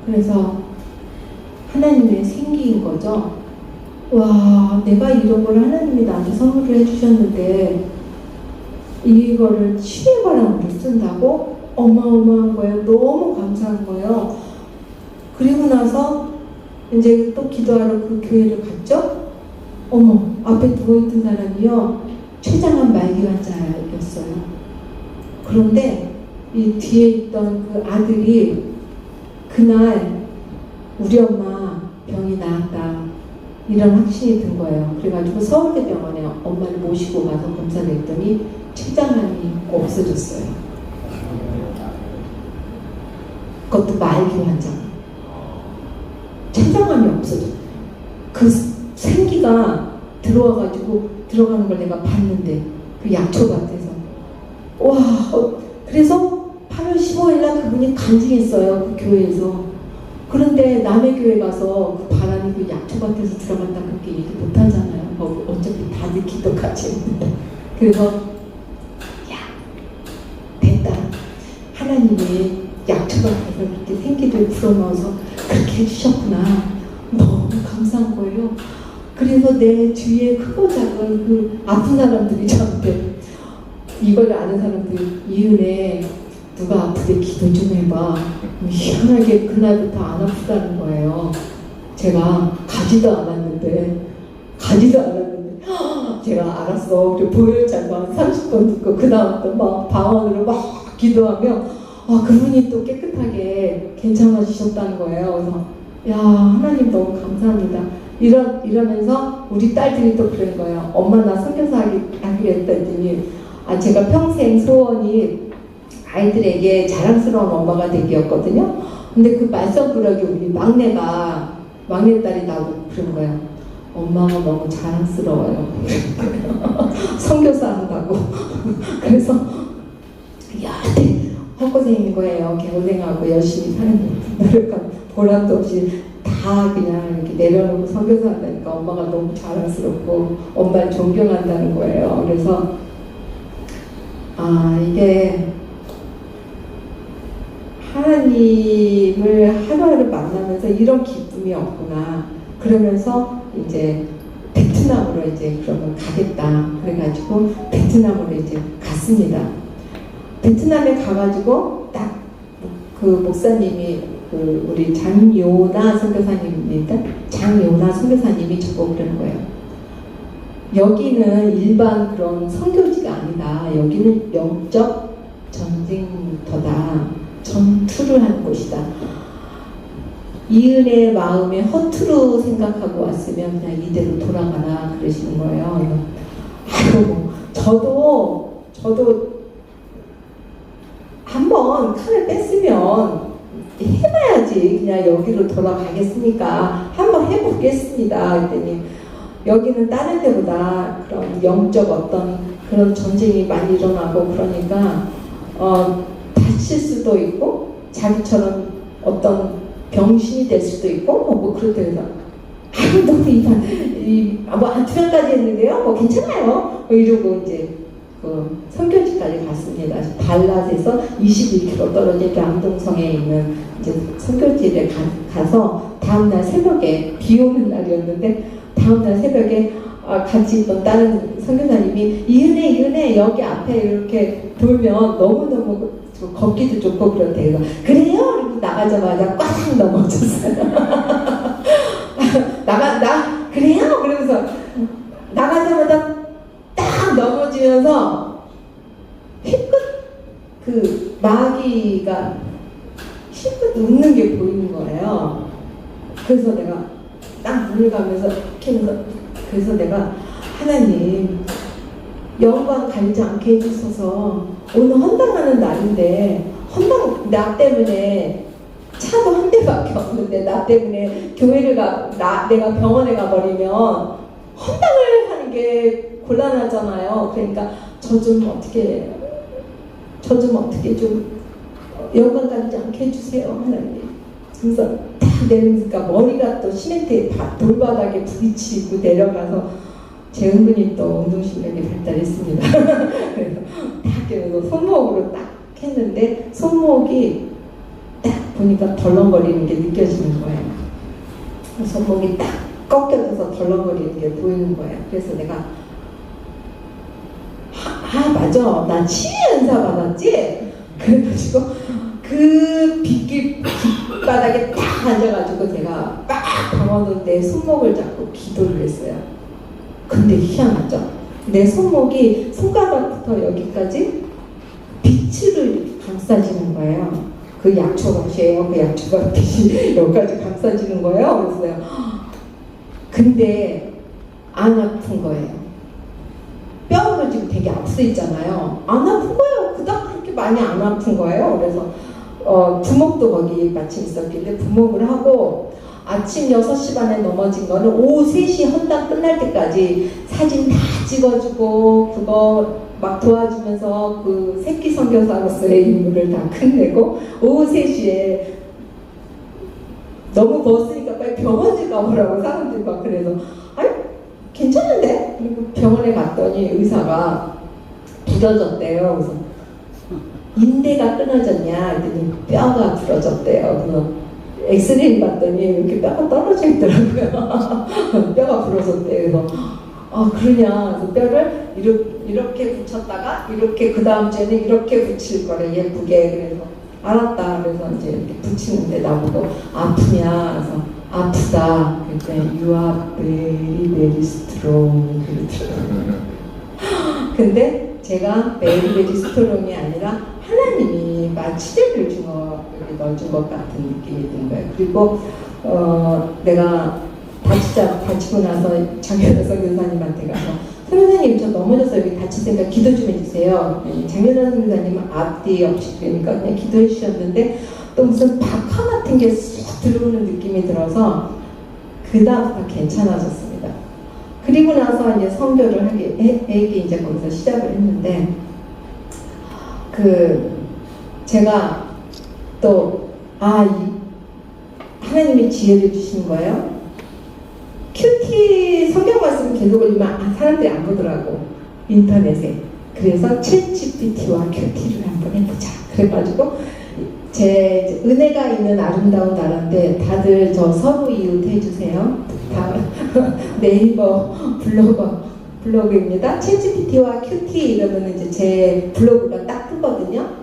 그래서 하나님의 생기인 거죠. 와, 내가 이런 걸 하나님이 나한테 선물을 해주셨는데 이거를 치유의 바람으로 쓴다고? 어마어마한 거예요. 너무 감사한 거예요. 그리고 나서 이제 또 기도하러 그 교회를 갔죠? 어머, 앞에 누워있던 사람이요. 췌장암 말기 환자였어요. 그런데 이 뒤에 있던 그 아들이 그날 우리 엄마 병이 나았다. 이런 확신이 든 거예요. 그래가지고 서울대병원에 엄마를 모시고 가서 검사를 했더니 췌장암이 없어졌어요. 그것도 말기 환장. 췌장암이 없어졌어요. 그 생기가 들어가는 걸 내가 봤는데 그 약초밭에서 와 그래서 8월 15일 날 그분이 간증했어요. 그 교회에서. 그런데 남의 교회 가서 그 바람이 그 약초밭에서 들어간다 그렇게 얘기 못 하잖아요. 어차피 다들 기도같이 했는데. 그래서 야 됐다. 하나님이 약초밭에서 그렇게 생기를 불어넣어서 그렇게 해주셨구나. 너무 감사한 거예요. 그래서 내 주위에 크고 작은 그 아픈 사람들이 저한테 이걸 아는 사람들이 이은혜 누가 아프게 기도 좀 해봐. 희한하게 그날부터 안 아프다는 거예요. 제가 가지도 않았는데 제가 알았어. 보혈장만 30번 듣고 그 다음부터 막 방언으로 막 기도하며 그분이 또 깨끗하게 괜찮아지셨다는 거예요. 그래서 야 하나님 너무 감사합니다. 이러면서 우리 딸들이 또 그런 거예요. 엄마 나 선교사 하기로 했더니 제가 평생 소원이 아이들에게 자랑스러운 엄마가 되기였거든요. 근데 그 말썽꾸러기 우리 막내딸이 나고 그런 거예요. 엄마가 너무 자랑스러워요. 선교사 한다고. 그래서 헛고생인 거예요. 개고생하고 열심히 사는 노력한 보람도 없이 다 그냥 이렇게 내려놓고 선교사 한다니까 엄마가 너무 자랑스럽고 엄마를 존경한다는 거예요. 그래서 이게 하나님을 하루하루 만나면서 이런 기쁨이 없구나. 그러면서 이제 베트남으로 이제 그러면 가겠다. 그래가지고 베트남으로 이제 갔습니다. 베트남에 가가지고 딱 그 목사님이 우리 장요나 선교사님입니다. 장요나 선교사님이 저보고 그러는 거예요. 여기는 일반 그런 선교지가 아니다. 여기는 영적 전쟁터다. 전투를 하는 곳이다. 이은혜의 마음에 허투루 생각하고 왔으면 그냥 이대로 돌아가라 그러시는 거예요. 아이고 저도 한번 칼을 뺐으면 해봐야지. 그냥 여기로 돌아가겠으니까 한번 해보겠습니다. 그랬더니 여기는 다른 데보다 그런 영적 어떤 그런 전쟁이 많이 일어나고 그러니까 다칠 수도 있고 자기처럼 어떤 병신이 될 수도 있고 뭐 그렇다 해서 너무 한 2명까지 했는데요. 괜찮아요. 이러고 이제 그 선교지까지 갔습니다. 달랏에서 21km 떨어진 양동성에 있는 이제 선교지에 가서 다음날 새벽에 비 오는 날이었는데 다음날 새벽에 같이 있던 다른 선교사님이 이은혜 여기 앞에 이렇게 돌면 너무너무 걷기도 좋고 그렇대요. 그래요? 이렇게 나가자마자 꽉 넘어졌어요. 그래요? 그러면서 나가자마자 딱 넘어지면서 휘끗 그 마귀가 휘끗 웃는 게 보이는 거예요. 그래서 내가 딱 눈을 감면서 그래서 내가 하나님 영광 가리지 않게 해주셔서 오늘 헌당하는 날인데 나 때문에 차도 한 대밖에 없는데 나 때문에 내가 병원에 가버리면 헌당을 하는 게 곤란하잖아요. 그러니까 저 좀 어떻게 좀 영광 가리지 않게 해주세요 하나님. 그래서 딱 내리니까 머리가 또 시멘트에 돌바닥에 부딪히고 내려가서 제 은근히 또 운동신경이 발달했습니다. 그래서 딱 깨면서 손목으로 딱 했는데 손목이 딱 보니까 덜렁거리는 게 느껴지는 거예요. 손목이 딱 꺾여져서 덜렁거리는 게 보이는 거예요. 그래서 내가 맞아 나 치유 연사 받았지? 그래가지고 그 빗바닥에 딱 앉아가지고 제가 막 방언으로 내 손목을 잡고 기도를 했어요. 근데 희한하죠? 내 손목이 손가락부터 여기까지 빛으로 감싸지는 거예요. 그 약초밭이에요. 그 약초밭이 여기까지 감싸지는 거예요. 그래서 내가 근데 안 아픈 거예요. 뼈가 지금 되게 앞서 있잖아요. 안 아픈 거예요. 그닥 그렇게 많이 안 아픈 거예요. 그래서 부목도 거기 마침 있었길래 부목을 하고 아침 6시 반에 넘어진 거는 오후 3시 헌당 끝날 때까지 사진 다 찍어주고 그거 막 도와주면서 그 새끼 선교사로서의 임무를 다 끝내고 오후 3시에 너무 더웠으니까 빨리 병원 좀 가보라고 사람들이 막 그래서 아니 괜찮은데? 그리고 병원에 갔더니 의사가 부러졌대요. 그래서 인대가 끊어졌냐? 그랬더니 뼈가 부러졌대요. 그래서 엑스레이 봤더니 이렇게 뼈가 떨어져 있더라고요. 뼈가 부러졌대요. 그래서 그러냐? 그래서 뼈를 이렇게 붙였다가 이렇게 그 다음 주에는 이렇게 붙일 거래 예쁘게. 그래서 알았다. 그래서 이제 이렇게 붙이는데 나보고 아프냐? 그래서 아프다. 그때 you are very very strong. 그러더라고요. 근데 제가 very very strong이 아니라 하나님이 마취제를 넣어준 것 같은 느낌이 든 거예요. 그리고 내가 다치고 나서 장현아 선교사님한테 가서 선교사님 저 넘어져서 여기 다쳤으니까 기도 좀 해주세요. 장현아 선교사님은 앞뒤 없이 그러니까 그냥 기도해 주셨는데 또 무슨 박하 같은 게 쑥 들어오는 느낌이 들어서 그 다음부터 괜찮아졌습니다. 그리고 나서 이제 선교를 하기 이제 거기서 시작을 했는데 제가 또 하나님이 지혜를 주신 거예요. 큐티 성경 말씀 계속 올리면 사람들이 안 보더라고 인터넷에. 그래서 챗GPT와 큐티를 한번 해보자. 그래가지고 제 은혜가 있는 아름다운 나라인데 다들 저 서로 이웃 해주세요. 다 네이버 블로그입니다. 챗GPT와 큐티 이러면 이제 제 블로그가 딱 뜨거든요.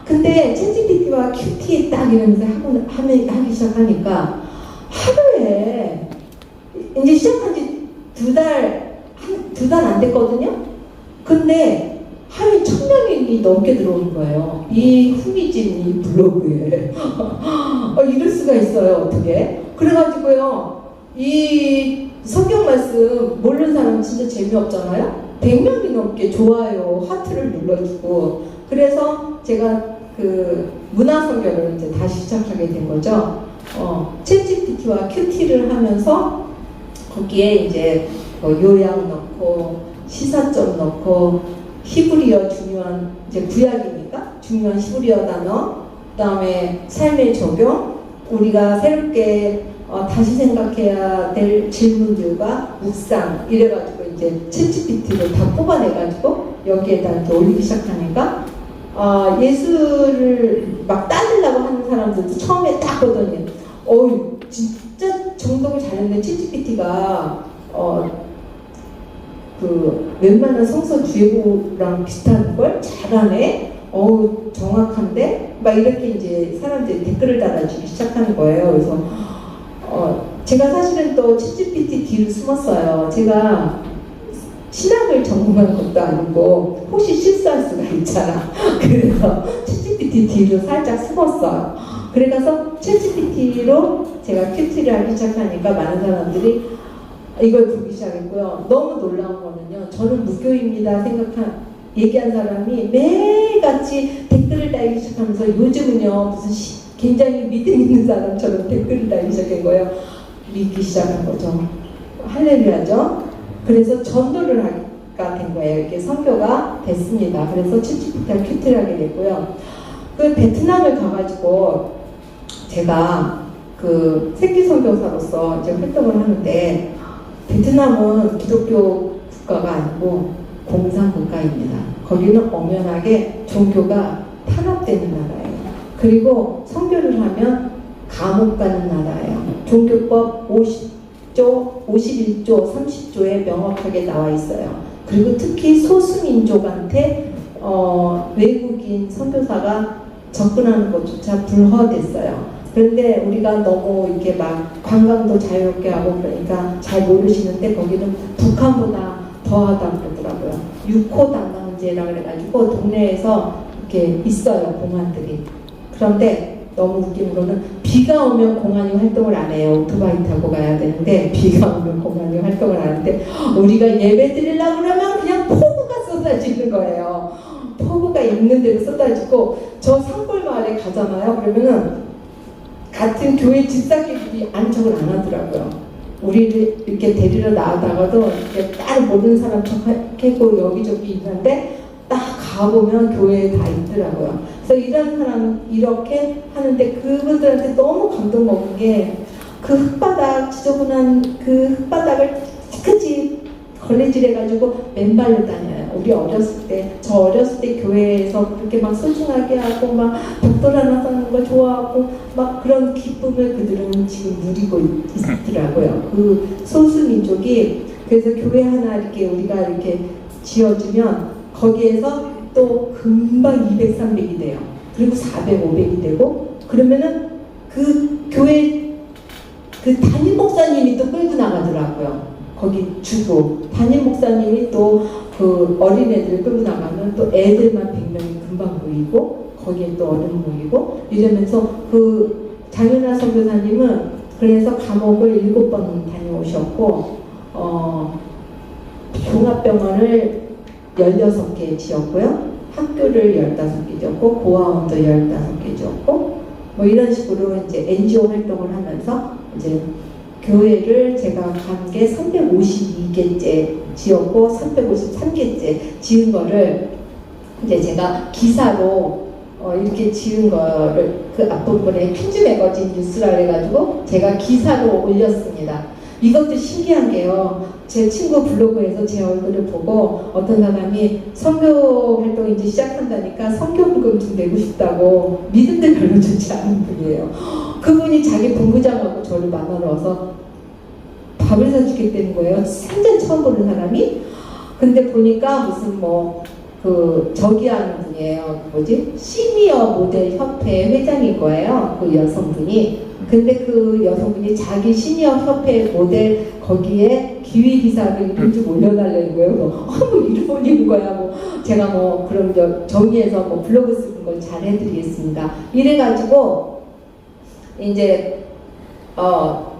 근데 챗GPT와 큐티 딱 이러면서 하기 시작하니까 하루에 이제 시작한 지 두 달 안 됐거든요. 근데 하루에 1000명이 넘게 들어오는 거예요. 이 후미진 이 블로그에. 이럴 수가 있어요. 어떻게? 그래가지고요. 이 성경 말씀 모르는 사람은 진짜 재미없잖아요. 100명이 넘게 좋아요, 하트를 눌러주고. 그래서 제가 그 문화 선교를 이제 다시 시작하게 된 거죠. 챗GPT와 큐티를 하면서 거기에 이제 요약 넣고 시사점 넣고 히브리어 중요한 이제 구약이니까 중요한 히브리어 단어, 그다음에 삶의 적용, 우리가 새롭게 다시 생각해야 될 질문들과 묵상 이래가지고 이제 챗GPT를 다 뽑아내가지고 여기에다 이렇게 올리기 시작하니까 예수를 막 따지려고 하는 사람들도 처음에 딱 보더니 진짜 정독을 잘했는데 챗GPT가 웬만한 성서 주예보랑 비슷한 걸 잘하네. 정확한데? 막 이렇게 이제 사람들이 댓글을 달아주기 시작하는 거예요. 그래서 제가 사실은 또 챗GPT 뒤로 숨었어요. 제가 신학을 전공한 것도 아니고 혹시 실수할 수가 있잖아. 그래서 챗GPT 뒤로 살짝 숨었어요. 그래서 챗GPT로 제가 큐티를 하기 시작하니까 많은 사람들이 이걸 보기 시작했고요. 너무 놀라운 거는요. 저는 무교입니다 얘기한 사람이 매일같이 댓글을 달기 시작하면서 요즘은요. 무슨 굉장히 믿음 있는 사람처럼 댓글을 달기 시작한 거예요. 믿기 시작한 거죠. 할렐루야죠. 그래서 전도를 하기가 된 거예요. 이렇게 선교가 됐습니다. 그래서 챗GPT와 큐티를 하게 됐고요. 그 베트남을 가가지고 제가 그 새끼 선교사로서 이제 활동을 하는데 베트남은 기독교 국가가 아니고 공산 국가입니다. 거기는 엄연하게 종교가 탄압되는 나라예요. 그리고 선교를 하면 감옥 가는 나라예요. 종교법 50조, 51조, 30조에 명확하게 나와 있어요. 그리고 특히 소수민족한테 외국인 선교사가 접근하는 것조차 불허됐어요. 그런데 우리가 너무 이렇게 막 관광도 자유롭게 하고 그러니까 잘 모르시는데 거기는 북한보다 더하다고 그러더라고요. 6호 단방제라 그래가지고 동네에서 이렇게 있어요, 공안들이. 그런데 너무 웃기는 거는 비가 오면 공안이 활동을 안 해요. 오토바이 타고 가야 되는데 비가 오면 공안이 활동을 안 하는데 우리가 예배 드리려고 그러면 그냥 폭우가 쏟아지는 거예요. 폭우가 있는 대로 쏟아지고 저 산골 마을에 가잖아요. 그러면은 같은 교회 집사끼리 안척을 안 하더라고요. 우리를 이렇게 데리러 나가다가도 이렇게 따로 모르는 사람 척하고 여기저기 있는데 딱 가보면 교회에 다 있더라고요. 그래서 이런 사람 이렇게 하는데 그분들한테 너무 감동 먹은 게 그 흙바닥 지저분한 그 흙바닥을 깨끗이 걸레질해가지고 맨발로 다녀요. 우리 어렸을 때, 저 어렸을 때 교회에서 그렇게 막 소중하게 하고 막 벽돌 하나 쌓는 거 좋아하고 막 그런 기쁨을 그들은 지금 누리고 있더라고요. 그 소수민족이 그래서 교회 하나 이렇게 우리가 이렇게 지어주면 거기에서 또 금방 200, 300이 돼요. 그리고 400, 500이 되고 그러면은 그 교회 그 담임 목사님이 또 끌고 나가더라고요. 거기 주고 담임 목사님이 또 그 어린애들 끌고 나가면 또 애들만 100명이 금방 모이고 거기에 또 어른 모이고 이러면서 그 장윤아 선교사님은 그래서 감옥을 7번 다녀오셨고 종합병원을 16개 지었고요. 학교를 15개 지었고 고아원도 15개 지었고 뭐 이런 식으로 이제 NGO 활동을 하면서 이제 교회를 제가 간 게 352개째 지었고 353개째 지은 거를 이제 제가 기사로 이렇게 지은 거를 그 앞부분에 퀸즈 매거진 뉴스라 해가지고 제가 기사로 올렸습니다. 이것도 신기한 게요. 제 친구 블로그에서 제 얼굴을 보고 어떤 사람이 선교 활동 이제 시작한다니까 선교훈금 좀 내고 싶다고 믿음도 별로 좋지 않은 분이에요. 그분이 자기 본부장하고 저를 만나러 와서 밥을 사주겠다는 거예요. 생전 처음 보는 사람이. 근데 보니까 무슨 저기 하는 분이에요. 뭐지? 시니어 모델 협회 회장인 거예요. 그 여성분이. 근데 그 여성분이 자기 시니어 협회 모델 거기에 기획 기사를 이름 좀 올려달라는 거예요. 뭐 이름 올리는 거야. 뭐 제가 그럼 정리해서 블로그 쓰는 걸 잘 해드리겠습니다. 이래가지고 이제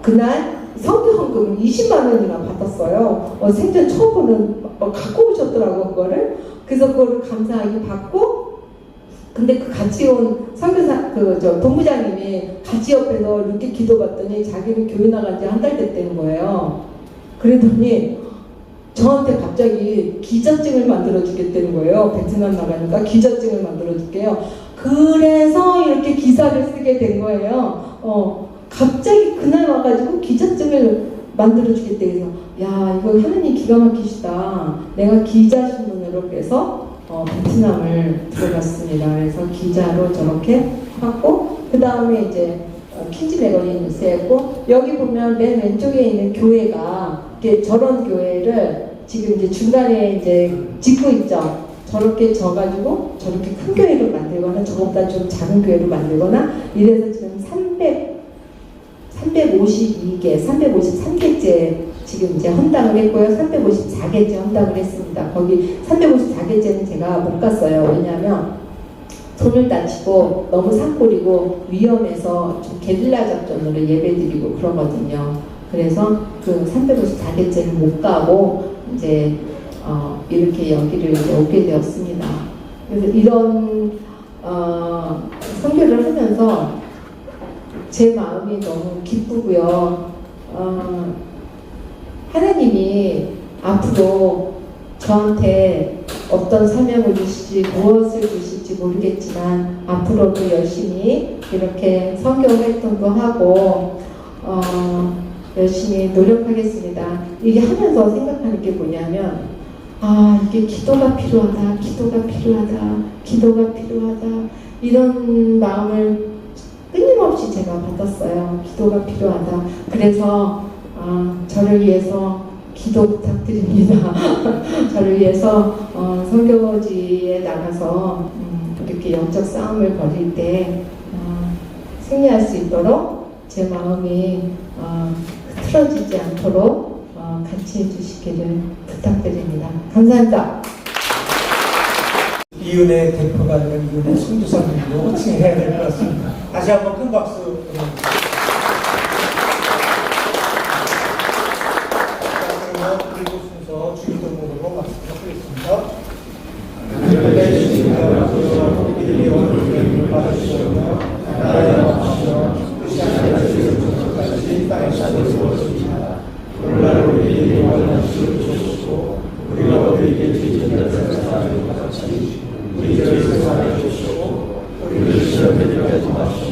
그날 성교헌금을 20만 원이나 받았어요. 생전 처음 보는 갖고 오셨더라고 그거를. 그래서 그거를 감사하게 받고. 근데 그 같이 온 선교사 본부장님이 같이 옆에서 이렇게 기도받더니 자기는 교회 나간 지 한 달 됐다는 거예요. 그러더니 저한테 갑자기 기자증을 만들어 주겠다는 거예요. 베트남 나가니까 기자증을 만들어 줄게요. 그래서 이렇게 기사를 쓰게 된 거예요. 갑자기 그날 와가지고 기자증을 만들어 주겠다 해서 야 이거 하느님 기가 막히시다. 내가 기자 신문으로 그래서 베트남을 들어갔습니다. 그래서 기자로 저렇게 하고 그 다음에 이제 퀸즈 매거진 뉴스에 했고 여기 보면 맨 왼쪽에 있는 교회가 이렇게 저런 교회를 지금 이제 중간에 이제 짓고 있죠. 저렇게 져가지고 저렇게 큰 교회로 만들거나 저것보다 좀 작은 교회로 만들거나 이래서 지금 352개, 353개째 지금 이제 헌당을 했고요. 354개째 헌당을 했습니다. 거기 354개째는 제가 못 갔어요. 왜냐하면 손을 다치고 너무 산골이고 위험해서 좀 게릴라 작전으로 예배드리고 그러거든요. 그래서 그 354개째는 못 가고 이제 이렇게 여기를 이제 오게 되었습니다. 그래서 이런 선교를 하면서 제 마음이 너무 기쁘고요. 하나님이 앞으로 저한테 어떤 사명을 주실지 무엇을 주실지 모르겠지만 앞으로도 열심히 이렇게 선교 활동도 하고 열심히 노력하겠습니다. 이게 하면서 생각하는 게 뭐냐면 이게 기도가 필요하다, 기도가 필요하다, 기도가 필요하다 이런 마음을 끊임없이 제가 받았어요. 기도가 필요하다. 그래서 저를 위해서 기도 부탁드립니다. 저를 위해서 선교지에 나가서 이렇게 영적 싸움을 벌일 때 승리할 수 있도록 제 마음이 흐트러지지 않도록 같이 해주시기를 부탁드립니다. 감사합니다. 이은혜 대표가 아니라 이은혜 선교사님으로 호칭해야 될 것 같습니다. 다시 한번 큰 박수 부탁드립니다. 자, 그러면 일부 순서 주기도문으로 말씀드리겠습니다. 우리 저희 세상에 주시고 우리를 시험에 들게 하지 마시고